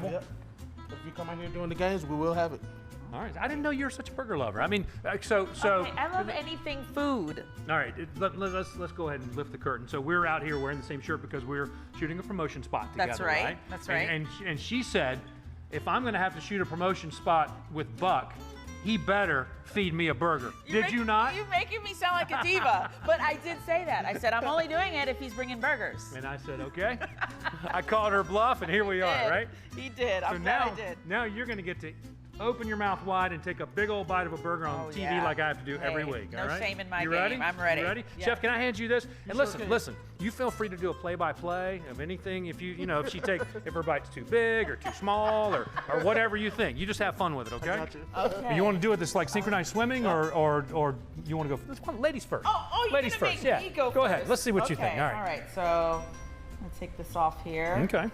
Yep. If you come out here during the games, we will have it. All right. I didn't know you were such a burger lover. I mean, so. Okay, I love anything food. All right. Let's go ahead and lift the curtain. So we're out here wearing the same shirt because we're shooting a promotion spot together. That's right. That's right. And she said, if I'm going to have to shoot a promotion spot with Buck, he better feed me a burger. Did you not? You're making me sound like a diva. But I did say that. I said, I'm only doing it if he's bringing burgers. And I said, okay. I called her bluff, and here we are, right? He did. I'm glad I did. Now you're going to get to open your mouth wide and take a big old bite of a burger on TV like I have to do every week. No all right? shame in my game. Ready? I'm ready. You ready? Yeah. Chef, can I hand you this? And listen. You feel free to do a play-by-play of anything. If if her bite's too big or too small or whatever you think. You just have fun with it, okay? I got you. Okay. You want to do it this like synchronized swimming or you want to go? Let's go ladies first. Oh, you're ladies gonna first. make me go Go ahead. first. Let's see what you think. All right. All right. So I'm gonna take this off here. Okay.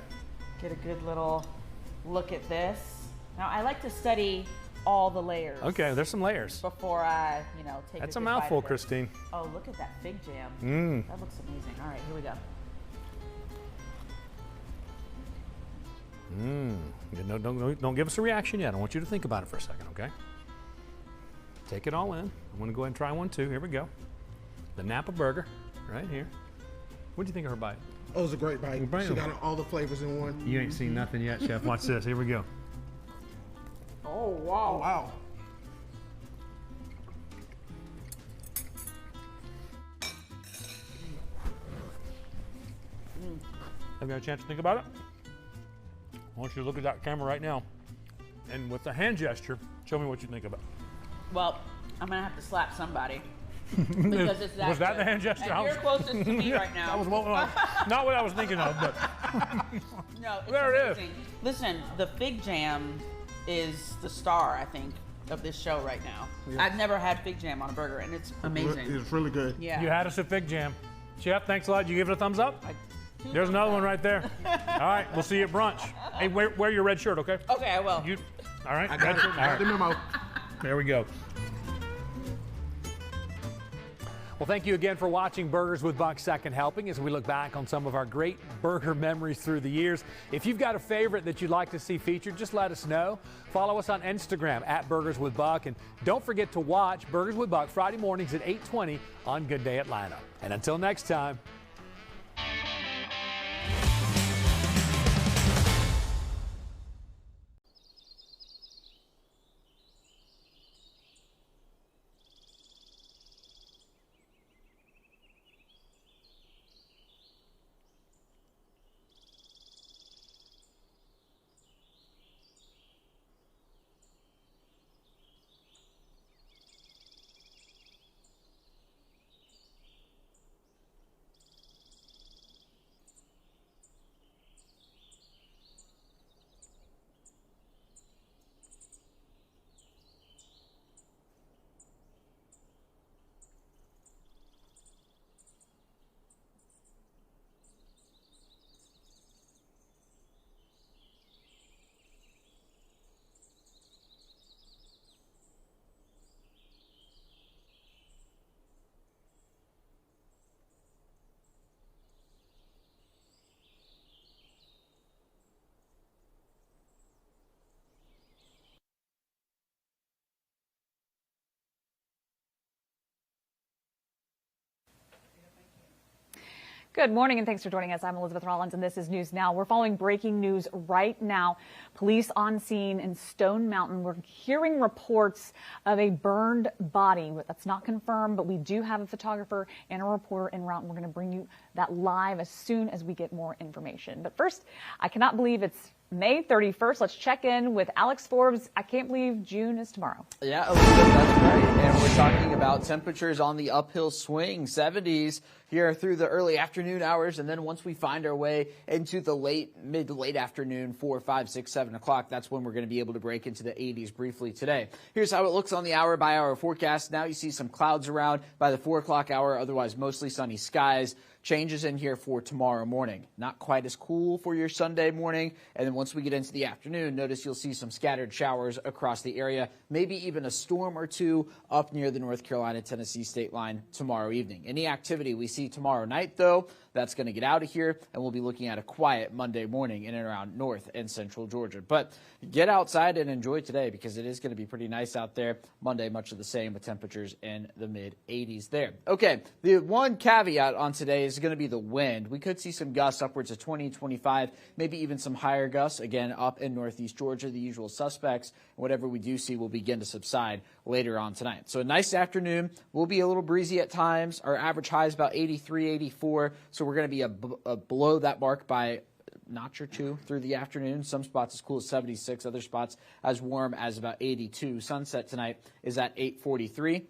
Get a good little look at this. Now I like to study all the layers. Okay, there's some layers. Before I, take That's a a good mouthful, bite of it. Christine. Oh, look at that fig jam. That looks amazing. All right, here we go. Don't give us a reaction yet. I want you to think about it for a second, okay? Take it all in. I'm going to go ahead and try one too. Here we go. The Napa burger, right here. What do you think of her bite? Oh, it was a great bite. She got all the flavors in one. You ain't seen nothing yet, Chef. Watch this. Here we go. Oh, wow. Oh, wow. Have you had a chance to think about it? I want you to look at that camera right now. And with the hand gesture, show me what you think about it. Well, I'm going to have to slap somebody. Because it's that Was that good. the hand gesture? And you're closest to me right now. That was not what I was thinking of, but No, it's there it is. amazing. Listen, the fig jam is the star, I think, of this show right now. Yeah. I've never had fig jam on a burger, and it's amazing. It's really good. Yeah. You had us at Fig Jam. Chef, thanks a lot. You give it a thumbs up? There's another one right there. All right, we'll see you at brunch. Hey, wear your red shirt, okay? Okay, I will. All right? I got it. All right. The memo. There we go. Well, thank you again for watching Burgers with Buck Second Helping as we look back on some of our great burger memories through the years. If you've got a favorite that you'd like to see featured, just let us know. Follow us on Instagram at Burgers with Buck, and don't forget to watch Burgers with Buck Friday mornings at 8:20 on Good Day Atlanta. And until next time. Good morning and thanks for joining us. I'm Elizabeth Rollins and this is News Now. We're following breaking news right now. Police on scene in Stone Mountain. We're hearing reports of a burned body. That's not confirmed, but we do have a photographer and a reporter en route, and we're going to bring you that live as soon as we get more information. But first, I cannot believe it's May 31st. Let's check in with Alex Forbes. I can't believe June is tomorrow. Yeah, Elizabeth, that's right. And we're talking about temperatures on the uphill swing, 70s here through the early afternoon hours. And then once we find our way into the mid to late afternoon, 4, 5, 6, 7 o'clock, that's when we're going to be able to break into the 80s briefly today. Here's how it looks on the hour-by-hour forecast. Now you see some clouds around by the 4 o'clock hour, otherwise mostly sunny skies. Changes in here for tomorrow morning. Not quite as cool for your Sunday morning. And then once we get into the afternoon, notice you'll see some scattered showers across the area, maybe even a storm or two up near the North Carolina-Tennessee state line tomorrow evening. Any activity we see tomorrow night, though, that's going to get out of here, and we'll be looking at a quiet Monday morning in and around North and Central Georgia. But get outside and enjoy today because it is going to be pretty nice out there. Monday, much of the same with temperatures in the mid-80s there. Okay, the one caveat on today is going to be the wind. We could see some gusts upwards of 20, 25, maybe even some higher gusts, again, up in northeast Georgia, the usual suspects. Whatever we do see will begin to subside later on tonight. So a nice afternoon. Will be a little breezy at times. Our average high is about 83, 84, so we're going to be below that mark by notch or two through the afternoon. Some spots as cool as 76, other spots as warm as about 82. Sunset tonight is at 8:43.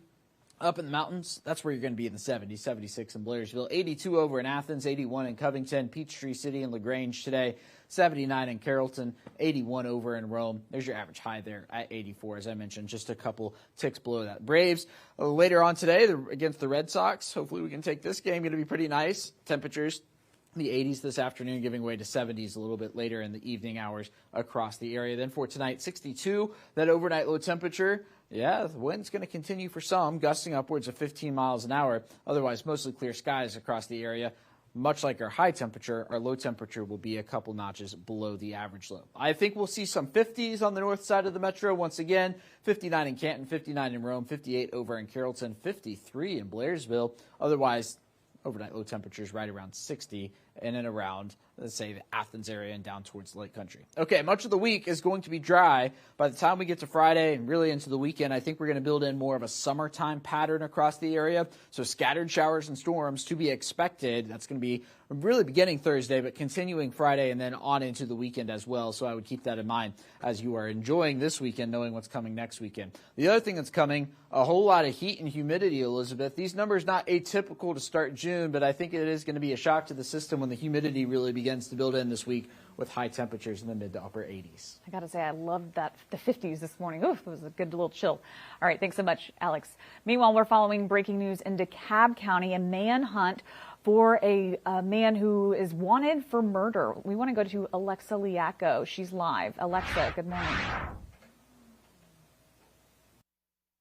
Up in the mountains, that's where you're going to be in the 70s, 76 in Blairsville, 82 over in Athens, 81 in Covington, Peachtree City and LaGrange today, 79 in Carrollton, 81 over in Rome. There's your average high there at 84, as I mentioned, just a couple ticks below that. Braves later on today against the Red Sox. Hopefully we can take this game. Going to be pretty nice. Temperatures the 80s this afternoon, giving way to 70s a little bit later in the evening hours across the area. Then for tonight, 62, that overnight low temperature. Yeah, the wind's going to continue for some, gusting upwards of 15 miles an hour. Otherwise, mostly clear skies across the area. Much like our high temperature, our low temperature will be a couple notches below the average low. I think we'll see some 50s on the north side of the metro once again. 59 in Canton, 59 in Rome, 58 over in Carrollton, 53 in Blairsville. Otherwise, overnight low temperatures right around 60 in and around, let's say, the Athens area and down towards the Lake Country. Okay, much of the week is going to be dry. By the time we get to Friday and really into the weekend, I think we're going to build in more of a summertime pattern across the area. So scattered showers and storms to be expected. That's going to be really beginning Thursday, but continuing Friday and then on into the weekend as well. So I would keep that in mind as you are enjoying this weekend, knowing what's coming next weekend. The other thing that's coming, a whole lot of heat and humidity, Elizabeth. These numbers not atypical to start June, but I think it is going to be a shock to the system when the humidity really begins to build in this week with high temperatures in the mid to upper 80s. I got to say, I loved that, the 50s this morning. Oof, it was a good little chill. All right, thanks so much, Alex. Meanwhile, we're following breaking news in DeKalb County, a manhunt for a man who is wanted for murder. We want to go to Alexa Liacco. She's live. Alexa, good morning.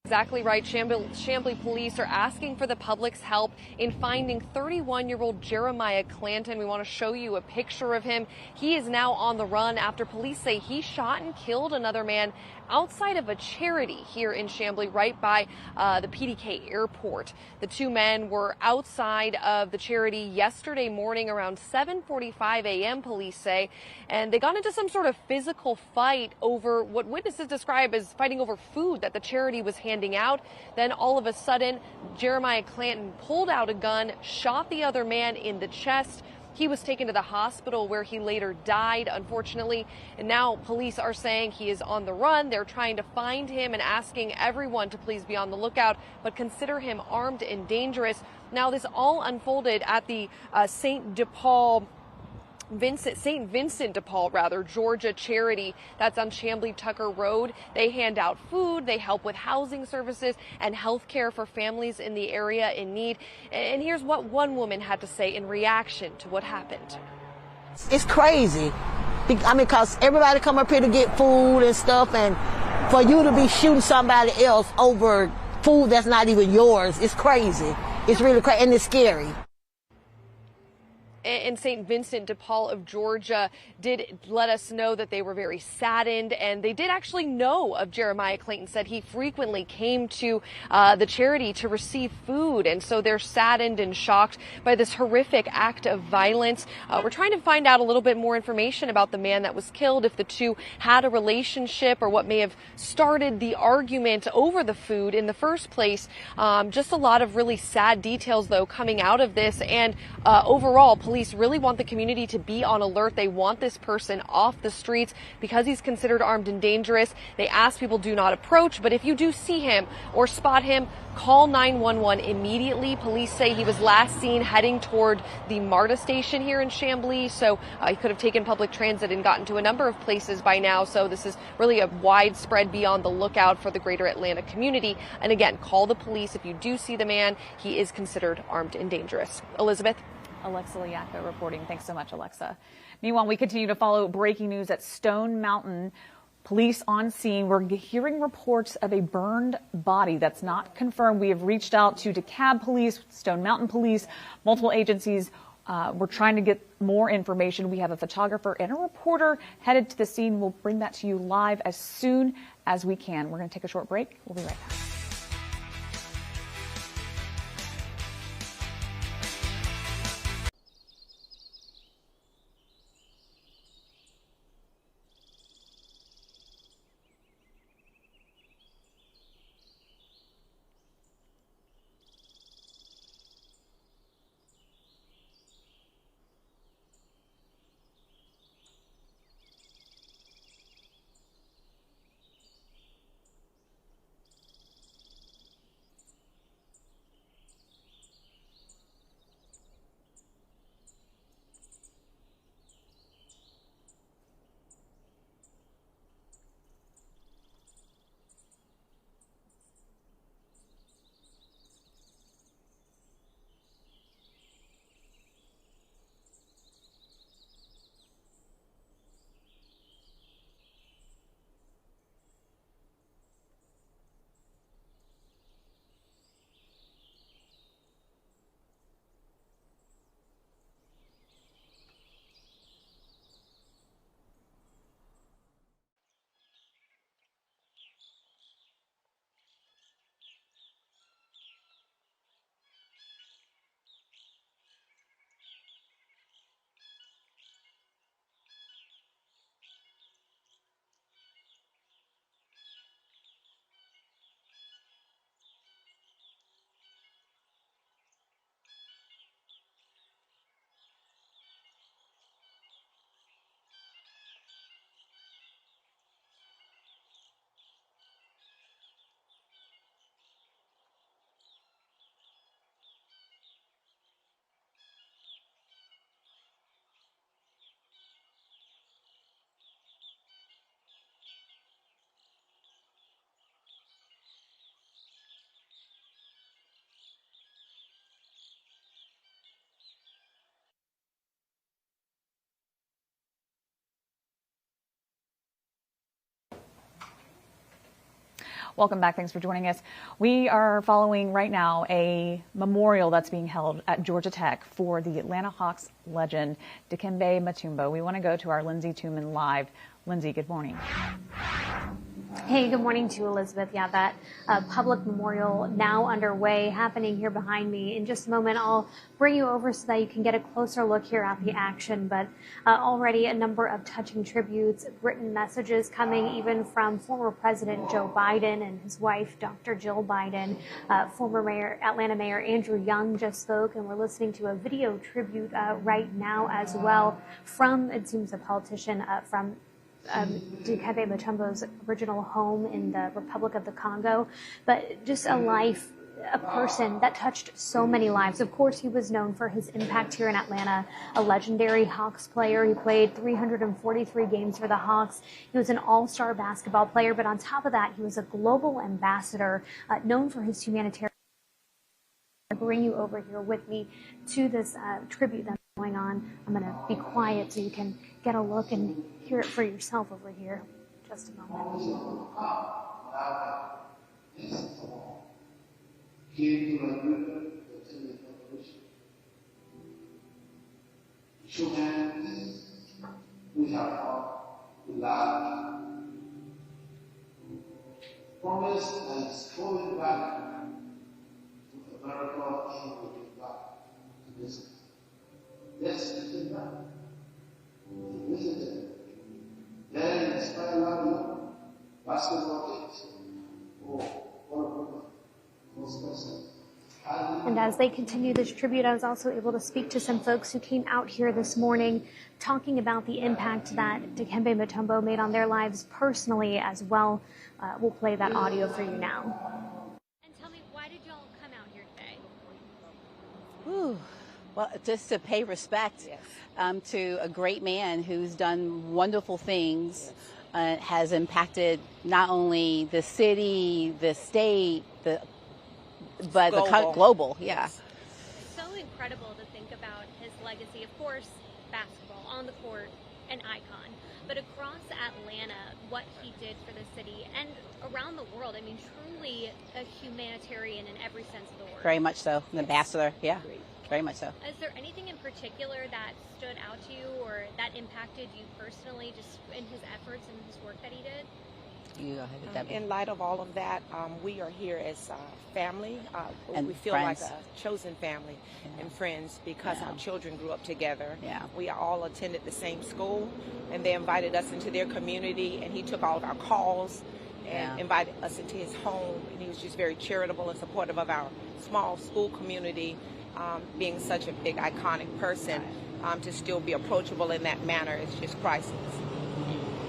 Exactly right. Chamblee police are asking for the public's help in finding 31-year-old Jeremiah Clanton. We want to show you a picture of him. He is now on the run after police say he shot and killed another man outside of a charity here in Chamblee, right by the PDK airport. The two men were outside of the charity yesterday morning around 7:45 a.m., police say, and they got into some sort of physical fight over what witnesses describe as fighting over food that the charity was handing out. Then all of a sudden, Jeremiah Clanton pulled out a gun, shot the other man in the chest. He was taken to the hospital where he later died, unfortunately. And now police are saying he is on the run. They're trying to find him and asking everyone to please be on the lookout, but consider him armed and dangerous. Now, this all unfolded at the St. Vincent de Paul, Georgia charity that's on Chamblee Tucker Road. They hand out food, they help with housing services and health care for families in the area in need. And here's what one woman had to say in reaction to what happened. It's crazy. I mean, because everybody come up here to get food and stuff, and for you to be shooting somebody else over food that's not even yours, it's crazy. It's really crazy, and it's scary. And St. Vincent de Paul of Georgia did let us know that they were very saddened, and they did actually know of Jeremiah Clanton. Said he frequently came to the charity to receive food, and so they're saddened and shocked by this horrific act of violence. We're trying to find out a little bit more information about the man that was killed, if the two had a relationship or what may have started the argument over the food in the first place. Just a lot of really sad details, though, coming out of this, and overall, police really want the community to be on alert. They want this person off the streets because he's considered armed and dangerous. They ask people do not approach, but if you do see him or spot him, call 911 immediately. Police say he was last seen heading toward the MARTA station here in Chamblee, so he could have taken public transit and gotten to a number of places by now. So this is really a widespread be on the lookout for the greater Atlanta community. And again, call the police if you do see the man. He is considered armed and dangerous. Elizabeth? Alexa Liacco reporting. Thanks so much, Alexa. Meanwhile, we continue to follow breaking news at Stone Mountain. Police on scene. We're hearing reports of a burned body that's not confirmed. We have reached out to DeKalb Police, Stone Mountain Police, multiple agencies We're trying to get more information. We have a photographer and a reporter headed to the scene. We'll bring that to you live as soon as we can. We're going to take a short break. We'll be right back. Welcome back. Thanks for joining us. We are following right now a memorial that's being held at Georgia Tech for the Atlanta Hawks legend, Dikembe Mutombo. We want to go to our Lindsay Tuman live. Lindsay, good morning. Hey, good morning to you, Elizabeth. Yeah, that public memorial now underway, happening here behind me. In just a moment, I'll bring you over so that you can get a closer look here at the action. But already a number of touching tributes, written messages coming even from former President Joe Biden and his wife, Dr. Jill Biden. Former Atlanta Mayor Andrew Young just spoke, and we're listening to a video tribute right now as well from, it seems, a politician from Dikembe Mutombo's original home in the Republic of the Congo, but just a life, a person that touched so many lives. Of course, he was known for his impact here in Atlanta, a legendary Hawks player. He played 343 games for the Hawks. He was an all-star basketball player, but on top of that, he was a global ambassador, known for his humanitarian. I bring you over here with me to this tribute that's going on. I'm going to be quiet so you can get a look and hear it for yourself over here. Just a moment. Show hands. We have fought. We laughed. Promise and strolling back to America and we'll get back to this. Yes, we did that. We visited. Then inspire love, basketball games. Oh, what a woman. Most person. And as they continue this tribute, I was also able to speak to some folks who came out here this morning talking about the impact that Dikembe Mutombo made on their lives personally as well. We'll play that audio for you now. And tell me, why did y'all come out here today? Ooh, well, just to pay respect to a great man who's done wonderful things, has impacted not only the city, the state, but global, yeah. It's so incredible to think about his legacy. Of course, basketball on the court, an icon, but across Atlanta, what he did for the city and around the world. I mean, truly a humanitarian in every sense of the word. Very much so. An ambassador, yeah. Very much so. Is there anything in particular that stood out to you or that impacted you personally just in his efforts and his work that he did? You go ahead, Debbie. In light of all of that, we are here as family. And we feel friends. like a chosen family and friends because our children grew up together. Yeah. We all attended the same school, and they invited us into their community, and he took all of our calls and invited us into his home, and he was just very charitable and supportive of our small school community. Being such a big, iconic person, to still be approachable in that manner is just priceless.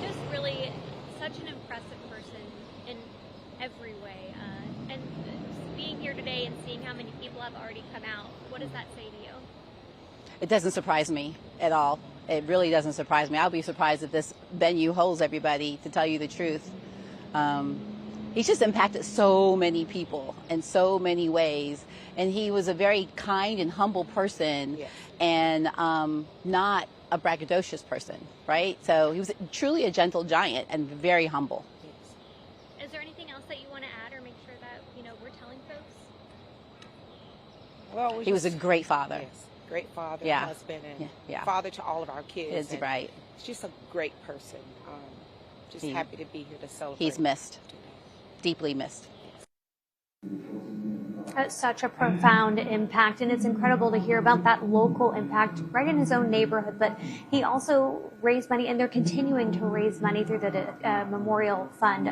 Just really such an impressive person in every way. And being here today and seeing how many people have already come out, what does that say to you? It doesn't surprise me at all. It really doesn't surprise me. I'll be surprised if this venue holds everybody, to tell you the truth. He's just impacted so many people in so many ways. And he was a very kind and humble person, and not a braggadocious person, right? So he was truly a gentle giant and very humble. Is there anything else that you want to add or make sure that, we're telling folks? Well, he was a great father. Yes, great father, husband, and father to all of our kids. Right. He's just a great person. Just happy to be here to celebrate. He's missed, deeply missed. Such a profound impact, and it's incredible to hear about that local impact right in his own neighborhood. But he also raised money, and they're continuing to raise money through the Memorial Fund,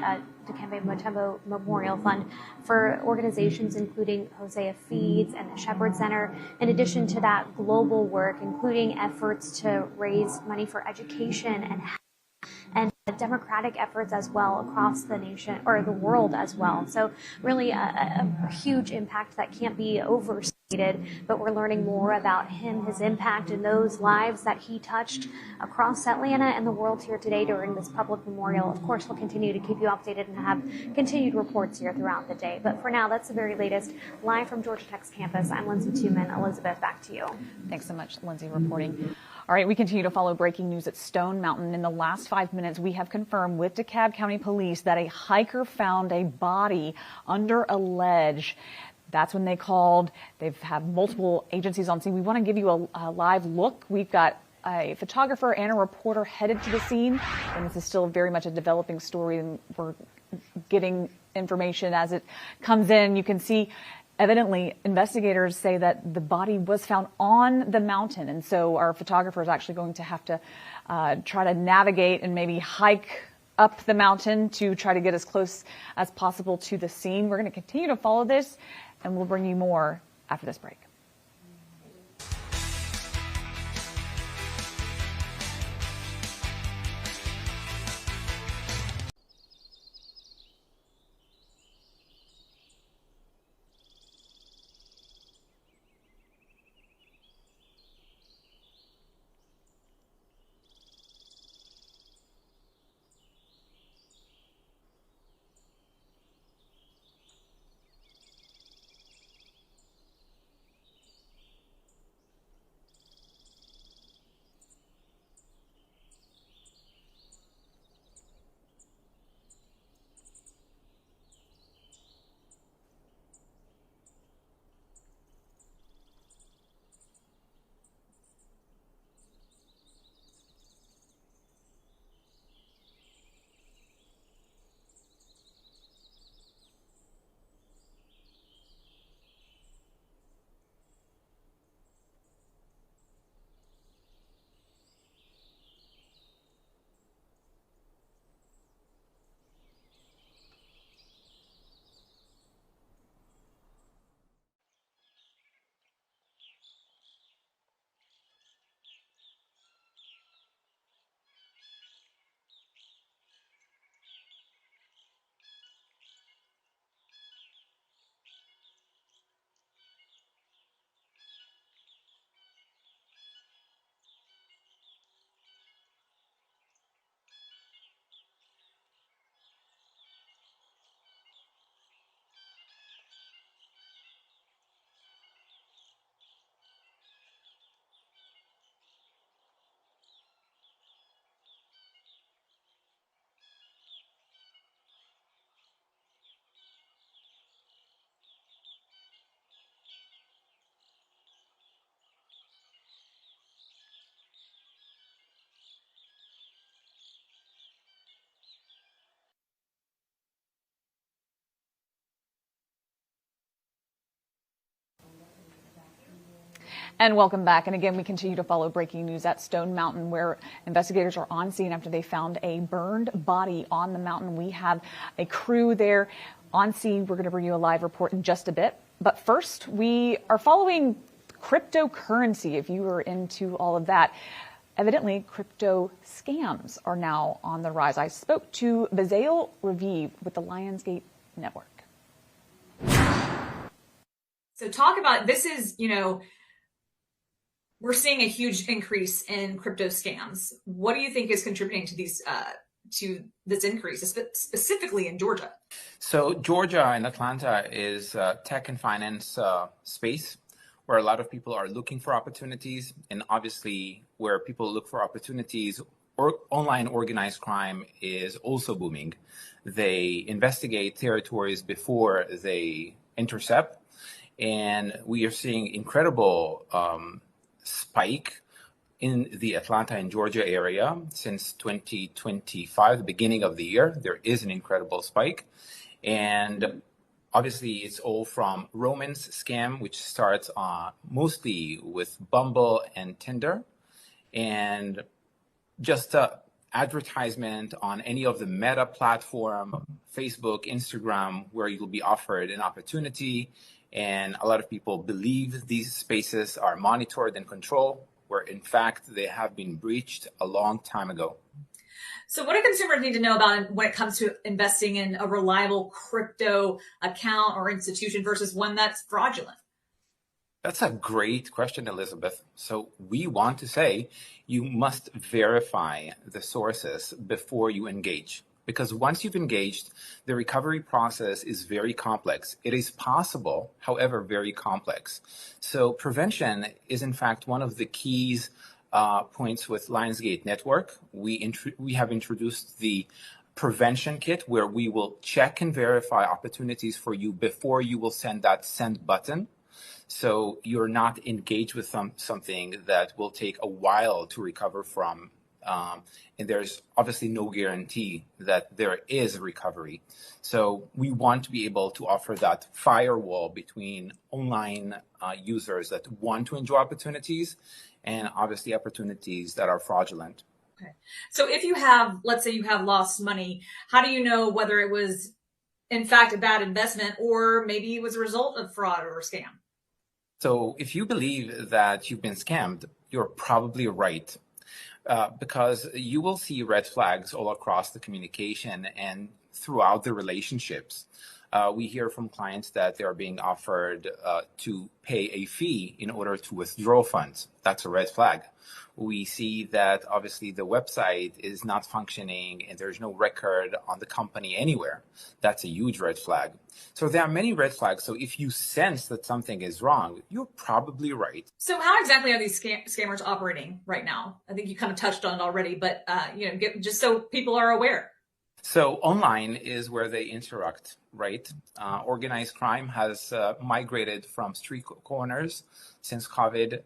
Dikembe Mutombo Memorial Fund, for organizations including Hosea Feeds and the Shepherd Center. In addition to that, global work, including efforts to raise money for education and democratic efforts as well across the nation or the world as well. So really a huge impact that can't be overstated, but we're learning more about him, his impact, and those lives that he touched across Atlanta and the world here today during this public memorial. Of course, we'll continue to keep you updated and have continued reports here throughout the day. But for now, that's the very latest. Live from Georgia Tech's campus, I'm Lindsay Tuman. Elizabeth, back to you. Thanks so much, Lindsay, reporting. All right, we continue to follow breaking news at Stone Mountain. In the last 5 minutes, we have confirmed with DeKalb County Police that a hiker found a body under a ledge. That's when they called. They've had multiple agencies on scene. We want to give you a live look. We've got a photographer and a reporter headed to the scene, and this is still very much a developing story, and we're getting information as it comes in. You can see, evidently, investigators say that the body was found on the mountain, and so our photographer is actually going to have to try to navigate and maybe hike up the mountain to try to get as close as possible to the scene. We're going to continue to follow this, and we'll bring you more after this break. And welcome back. And again, we continue to follow breaking news at Stone Mountain, where investigators are on scene after they found a burned body on the mountain. We have a crew there on scene. We're going to bring you a live report in just a bit. But first, we are following cryptocurrency, if you are into all of that. Evidently, crypto scams are now on the rise. I spoke to Bazail Raviv with the Lionsgate Network. So talk about, this is, we're seeing a huge increase in crypto scams. What do you think is contributing to these, to this increase, specifically in Georgia? So Georgia and Atlanta is tech and finance space where a lot of people are looking for opportunities, and obviously where people look for opportunities, or online organized crime is also booming. They investigate territories before they intercept, and we are seeing incredible spike in the Atlanta and Georgia area since 2025, the beginning of the year. There is an incredible spike. And obviously, it's all from romance scam, which starts mostly with Bumble and Tinder, and just advertisement on any of the Meta platform, Facebook, Instagram, where you'll be offered an opportunity. And a lot of people believe these spaces are monitored and controlled, where in fact they have been breached a long time ago. So what do consumers need to know about when it comes to investing in a reliable crypto account or institution versus one that's fraudulent? That's a great question, Elizabeth. So we want to say you must verify the sources before you engage. Because once you've engaged, the recovery process is very complex. It is possible, however, very complex. So prevention is, in fact, one of the keys points with Lionsgate Network. We have introduced the prevention kit, where we will check and verify opportunities for you before you will send that send button. So you're not engaged with something that will take a while to recover from. And there's obviously no guarantee that there is a recovery. So we want to be able to offer that firewall between online users that want to enjoy opportunities and obviously opportunities that are fraudulent. Okay. So if you have, let's say you have lost money, how do you know whether it was in fact a bad investment or maybe it was a result of fraud or a scam? So if you believe that you've been scammed, you're probably right. Because you will see red flags all across the communication and throughout the relationships. We hear from clients that they are being offered to pay a fee in order to withdraw funds. That's a red flag. We see that obviously the website is not functioning and there's no record on the company anywhere. That's a huge red flag. So there are many red flags. So if you sense that something is wrong, you're probably right. So how exactly are these scammers operating right now? I think you kind of touched on it already, but just so people are aware. So online is where they interact, right? Organized crime has migrated from street corners since COVID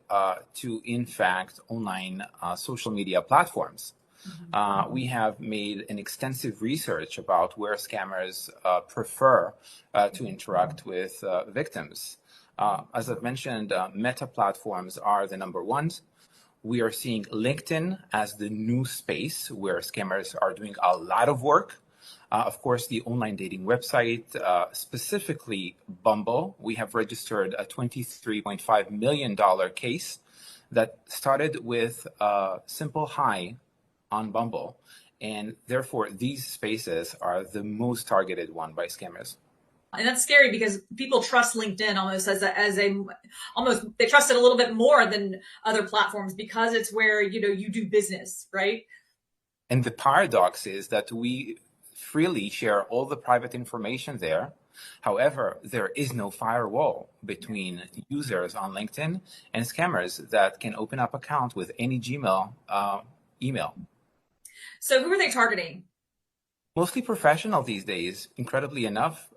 to, in fact, online social media platforms. Mm-hmm. We have made an extensive research about where scammers prefer to interact with victims. As I've mentioned, Meta platforms are the number ones. We are seeing LinkedIn as the new space where scammers are doing a lot of work. Of course, the online dating website, specifically Bumble, we have registered a $23.5 million case that started with a simple hi on Bumble. And therefore, these spaces are the most targeted one by scammers. And that's scary because people trust LinkedIn almost almost they trust it a little bit more than other platforms because it's where, you do business, right? And the paradox is that we freely share all the private information there. However, there is no firewall between users on LinkedIn and scammers that can open up account with any Gmail email. So who are they targeting? Mostly professional these days, incredibly enough.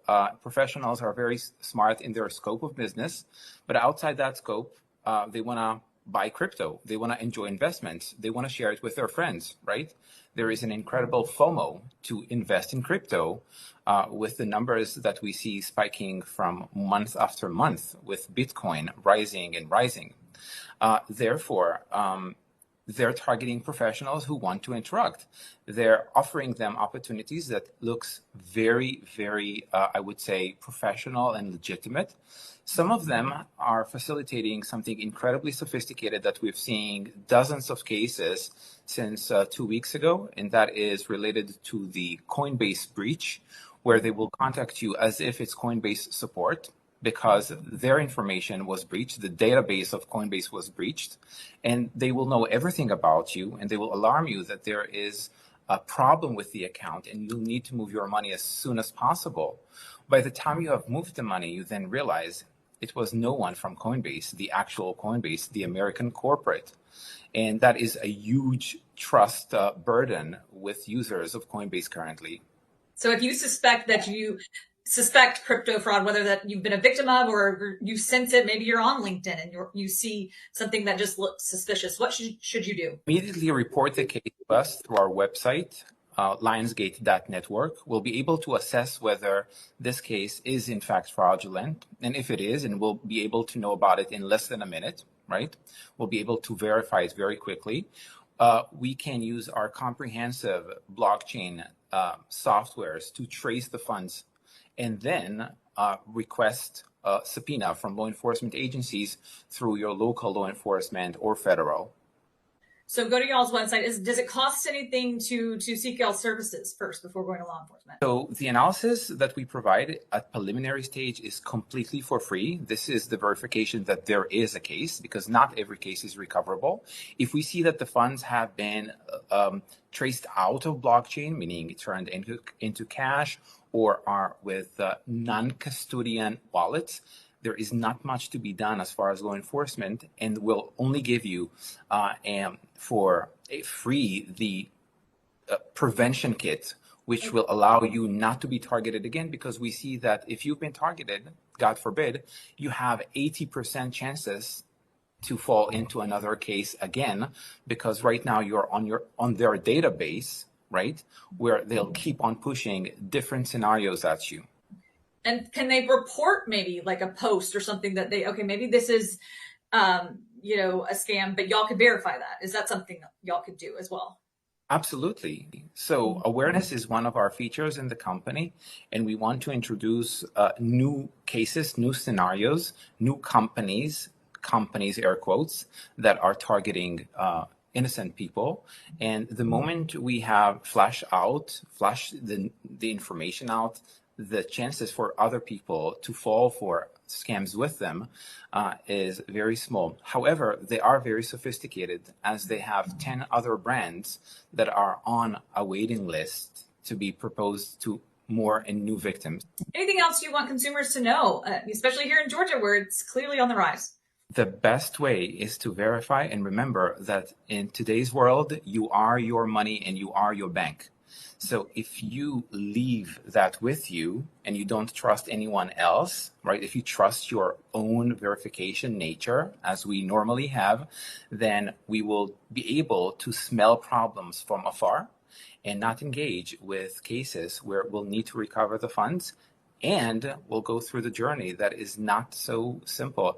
Professionals are very smart in their scope of business, but outside that scope, they want to buy crypto. They want to enjoy investments. They want to share it with their friends, right? There is an incredible FOMO to invest in crypto with the numbers that we see spiking from month after month with Bitcoin rising and rising. Therefore, they're targeting professionals who want to interact. They're offering them opportunities that looks very, very, I would say, professional and legitimate. Some of them are facilitating something incredibly sophisticated that we've seen dozens of cases since 2 weeks ago, and that is related to the Coinbase breach, where they will contact you as if it's Coinbase support, because their information was breached, the database of Coinbase was breached, and they will know everything about you, and they will alarm you that there is a problem with the account and you'll need to move your money as soon as possible. By the time you have moved the money, you then realize it was no one from Coinbase, the actual Coinbase, the American corporate. And that is a huge trust burden with users of Coinbase currently. So if you suspect crypto fraud, whether that you've been a victim of or you sense it, maybe you're on LinkedIn and you see something that just looks suspicious, what should you do? Immediately report the case to us through our website, lionsgate.network. We'll be able to assess whether this case is in fact fraudulent. And if it is, and we'll be able to know about it in less than a minute, right? We'll be able to verify it very quickly. We can use our comprehensive blockchain softwares to trace the funds and then request a subpoena from law enforcement agencies through your local law enforcement or federal. So go to y'all's website. Does it cost anything to seek y'all's services first before going to law enforcement? So the analysis that we provide at preliminary stage is completely for free. This is the verification that there is a case, because not every case is recoverable. If we see that the funds have been traced out of blockchain, meaning turned into cash, or are with non-custodian wallets, there is not much to be done as far as law enforcement, and we'll only give you for free the prevention kit, which will allow you not to be targeted again, because we see that if you've been targeted, God forbid, you have 80% chances to fall into another case again, because right now you're on their database, right, where they'll keep on pushing different scenarios at you. And can they report maybe like a post or something that maybe this is, a scam, but y'all could verify that? Is that something y'all could do as well? Absolutely. So awareness is one of our features in the company, and we want to introduce new cases, new scenarios, new companies, air quotes, that are targeting innocent people. And the moment we have flash the information out, the chances for other people to fall for scams with them is very small. However, they are very sophisticated, as they have 10 other brands that are on a waiting list to be proposed to more and new victims. Anything else you want consumers to know, especially here in Georgia, where it's clearly on the rise? The best way is to verify and remember that in today's world, you are your money and you are your bank. So if you leave that with you and you don't trust anyone else, right? If you trust your own verification nature, as we normally have, then we will be able to smell problems from afar and not engage with cases where we'll need to recover the funds, and we'll go through the journey that is not so simple.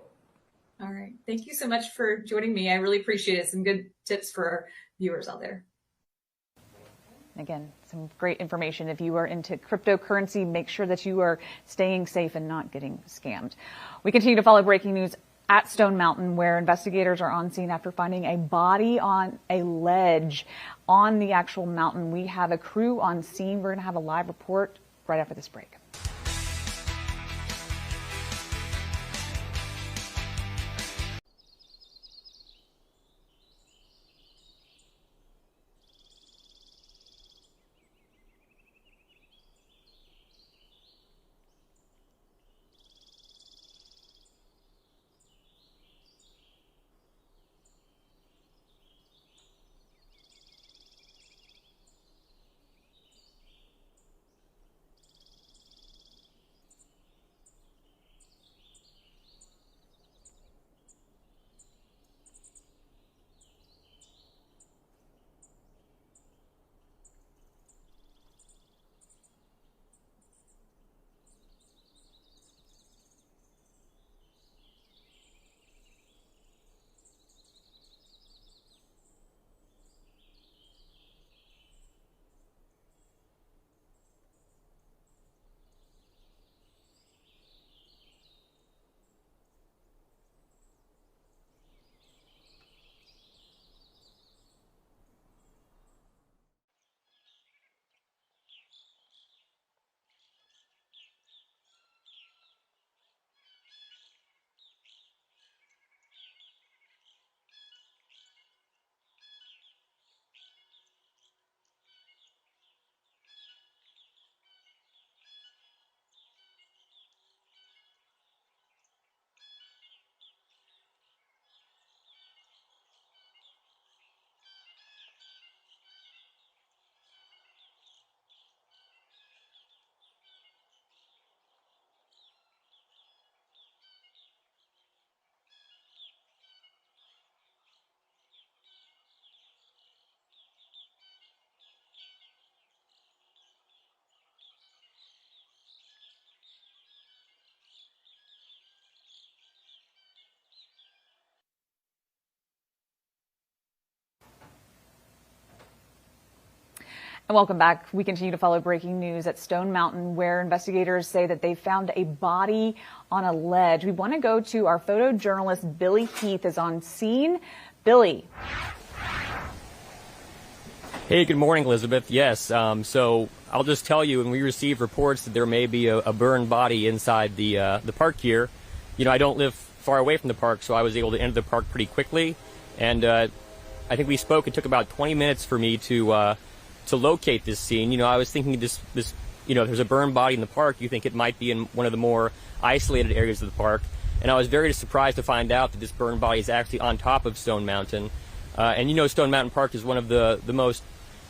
All right. Thank you so much for joining me. I really appreciate it. Some good tips for our viewers out there. Again, some great information. If you are into cryptocurrency, make sure that you are staying safe and not getting scammed. We continue to follow breaking news at Stone Mountain, where investigators are on scene after finding a body on a ledge on the actual mountain. We have a crew on scene. We're going to have a live report right after this break. And welcome back. We continue to follow breaking news at Stone Mountain, where investigators say that they found a body on a ledge. We want to go to our photojournalist, Billy Heath, is on scene. Billy. Hey, good morning, Elizabeth. Yes, so I'll just tell you, when we received reports that there may be a burned body inside the park here, you know, I don't live far away from the park, so I was able to enter the park pretty quickly. And I think we spoke. It took about 20 minutes for me to locate this scene. You know, I was thinking this, you know, if there's a burned body in the park, you think it might be in one of the more isolated areas of the park. And I was very surprised to find out that this burned body is actually on top of Stone Mountain. And you know, Stone Mountain Park is one of the most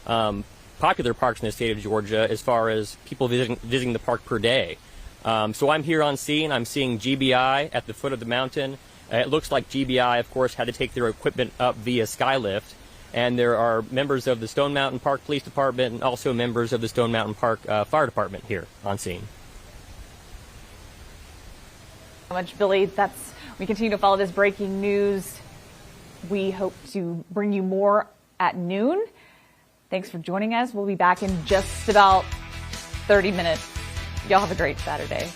popular parks in the state of Georgia as far as people visiting the park per day. So I'm here on scene. I'm seeing GBI at the foot of the mountain. It looks like GBI, of course, had to take their equipment up via skylift. And there are members of the Stone Mountain Park Police Department and also members of the Stone Mountain Park Fire Department here on scene. So much, Billy. We continue to follow this breaking news. We hope to bring you more at noon. Thanks for joining us. We'll be back in just about 30 minutes. Y'all have a great Saturday.